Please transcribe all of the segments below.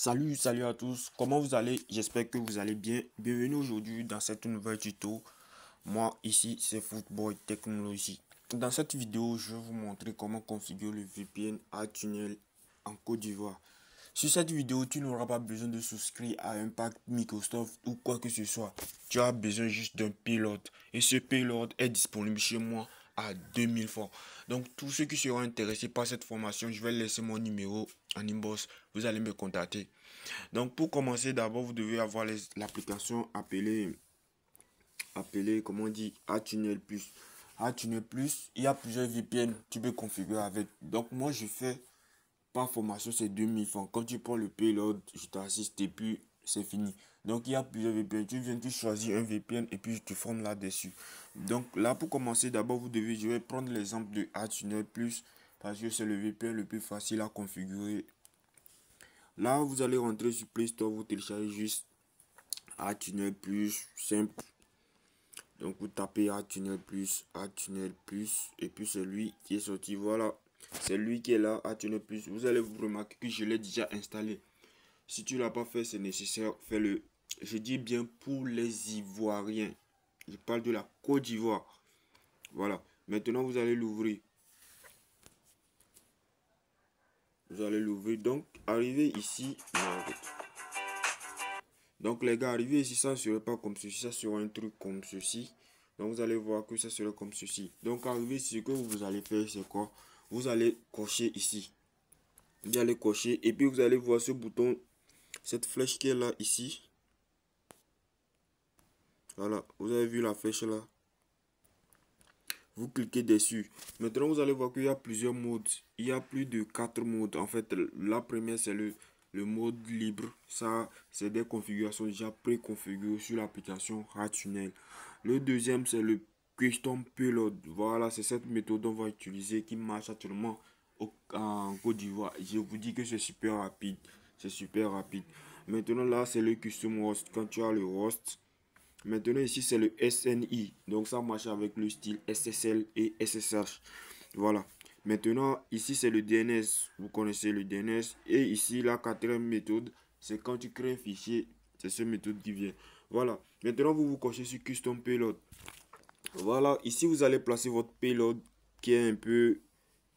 Salut à tous, comment vous allez? J'espère que vous allez bien. Bienvenue aujourd'hui dans cette nouvelle tuto. Moi ici c'est Footboy Technologie. Dans cette vidéo, je vais vous montrer comment configurer le VPN à Tunnel en Côte d'Ivoire. Sur cette vidéo, tu n'auras pas besoin de souscrire à un pack Microsoft ou quoi que ce soit. Tu as besoin juste d'un payload. Et ce payload est disponible chez moi à 2000 francs. Donc, tous ceux qui seront intéressés par cette formation, je vais laisser mon numéro en inbox. Vous allez me contacter. Donc, pour commencer, d'abord, vous devez avoir l'application appelée, comment on dit, ATunnel Plus. ATunnel Plus, il y a plusieurs VPN, tu peux configurer avec. Donc, moi, je fais par formation, c'est 2000 francs. Quand tu prends le payload, je t'assiste et puis c'est fini. Donc, il y a plusieurs VPN. Tu viens, tu choisis un VPN et puis je te forme là-dessus. Donc, là, pour commencer, d'abord, je vais prendre l'exemple de ATunnel Plus parce que c'est le VPN le plus facile à configurer. Là, vous allez rentrer sur Play Store, vous téléchargez juste ATunnel Plus, simple. Donc, vous tapez ATunnel Plus, et puis c'est lui qui est sorti. Voilà, c'est lui qui est là, ATunnel Plus. Vous allez vous remarquer que je l'ai déjà installé. Si tu ne l'as pas fait, c'est nécessaire, fais-le. Je dis bien pour les Ivoiriens. Je parle de la Côte d'Ivoire. Voilà, maintenant vous allez l'ouvrir. Vous allez l'ouvrir. Donc, arrivé ici. Donc, les gars, arrivé ici, ça ne serait pas comme ceci. Ça sera un truc comme ceci. Donc, vous allez voir que ça serait comme ceci. Donc, arrivé ici, ce que vous allez faire, c'est quoi? Vous allez cocher ici. Vous allez cocher. Et puis, vous allez voir ce bouton, cette flèche qui est là, ici. Voilà, vous avez vu la flèche là. Vous cliquez dessus. Maintenant, vous allez voir qu'il y a plusieurs modes. Il y a plus de 4 modes. En fait, la première, c'est le mode libre. Ça, c'est des configurations déjà préconfigurées sur l'application ATunnel. Le deuxième, c'est le Custom Payload. Voilà, c'est cette méthode qu'on va utiliser qui marche actuellement en Côte d'Ivoire. Je vous dis que c'est super rapide. C'est super rapide. Maintenant, là, c'est le Custom Host. Quand tu as le host, maintenant ici c'est le SNI, donc ça marche avec le style SSL et SSH. Voilà. Maintenant ici c'est le DNS, vous connaissez le DNS. Et ici la quatrième méthode, c'est quand tu crées un fichier, c'est cette méthode qui vient. Voilà. Maintenant vous cochez sur Custom Payload. Voilà, ici vous allez placer votre payload qui est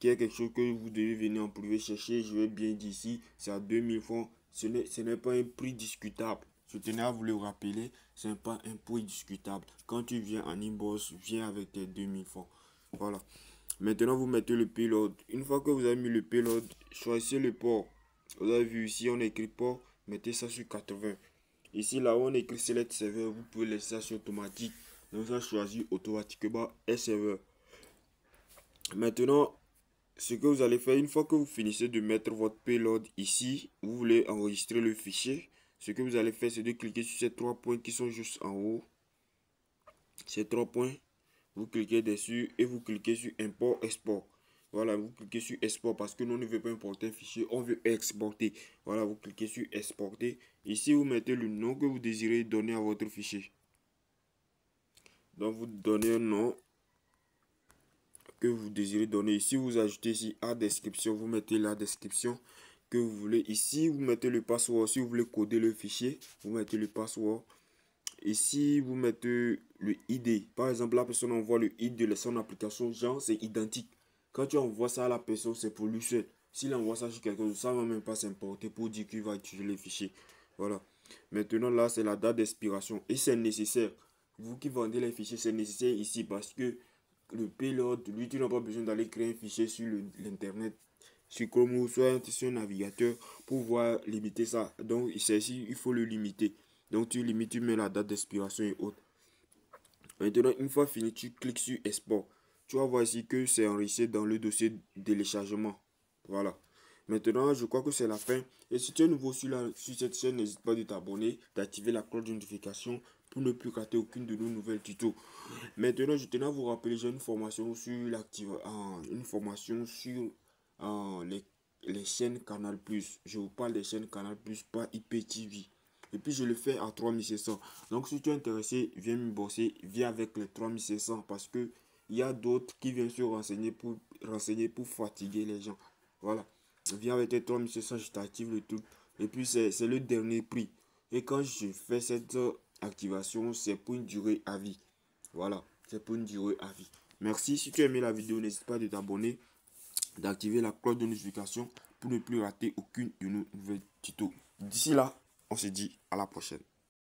quelque chose que vous devez venir en privé chercher. Je vais bien dire ici, c'est à 2000 francs. Ce n'est pas un prix discutable. Je tenais à vous le rappeler, ce n'est pas un prix discutable. Quand tu viens en inbox, viens avec tes 2000 francs. Voilà. Maintenant, vous mettez le payload. Une fois que vous avez mis le payload, choisissez le port. Vous avez vu ici, on écrit port, mettez ça sur 80. Ici, là où on écrit select serveur, vous pouvez laisser ça sur automatique. Donc, ça choisit automatiquement un serveur. Maintenant, ce que vous allez faire, une fois que vous finissez de mettre votre payload ici, vous voulez enregistrer le fichier. Ce que vous allez faire, c'est de cliquer sur ces trois points qui sont juste en haut. Ces trois points, vous cliquez dessus et vous cliquez sur import export. Voilà, vous cliquez sur export parce que nous ne veut pas importer un fichier, on veut exporter. Voilà, vous cliquez sur exporter. Ici, vous mettez le nom que vous désirez donner à votre fichier. Donc, vous donnez un nom que vous désirez donner. Ici, vous ajoutez ici à description, vous mettez la description que vous voulez. Ici, vous mettez le password. Si vous voulez coder le fichier, vous mettez le password. Ici, vous mettez le ID. Par exemple, la personne envoie le ID de son application, genre, c'est identique. Quand tu envoies ça à la personne, c'est pour lui seul. S'il envoie ça sur quelqu'un d'autre, ça ne va même pas s'importer pour dire qu'il va utiliser le fichier. Voilà. Maintenant, là, c'est la date d'expiration. Et c'est nécessaire. Vous qui vendez les fichiers, c'est nécessaire ici parce que le payload, lui, tu n'as pas besoin d'aller créer un fichier sur l'internet, sur Chrome ou sur un navigateur pour pouvoir limiter ça. Donc, ici, il faut le limiter. Donc, tu limites, tu mets la date d'expiration et autres. Maintenant, une fois fini, tu cliques sur export. Tu vas voir ici que c'est enregistré dans le dossier téléchargement. Voilà. Maintenant, je crois que c'est la fin. Et si tu es nouveau sur cette chaîne, n'hésite pas de t'abonner, d'activer la cloche de notification pour ne plus rater aucune de nos nouvelles tutos. Maintenant, je tenais à vous rappeler, j'ai une formation sur les chaînes Canal+. Je vous parle des chaînes Canal+, pas IPTV. Et puis, je le fais à 3700. Donc, si tu es intéressé, viens me bosser. Viens avec les 3700 parce que il y a d'autres qui viennent se renseigner pour fatiguer les gens. Voilà. Viens avec tes 3700, je t'active le truc. Et puis c'est le dernier prix. Et quand je fais cette activation, c'est pour une durée à vie. Voilà, c'est pour une durée à vie. Merci. Si tu as aimé la vidéo, n'hésite pas de t'abonner, d'activer la cloche de notification pour ne plus rater aucune de nos nouvelles tutos. D'ici là, on se dit à la prochaine.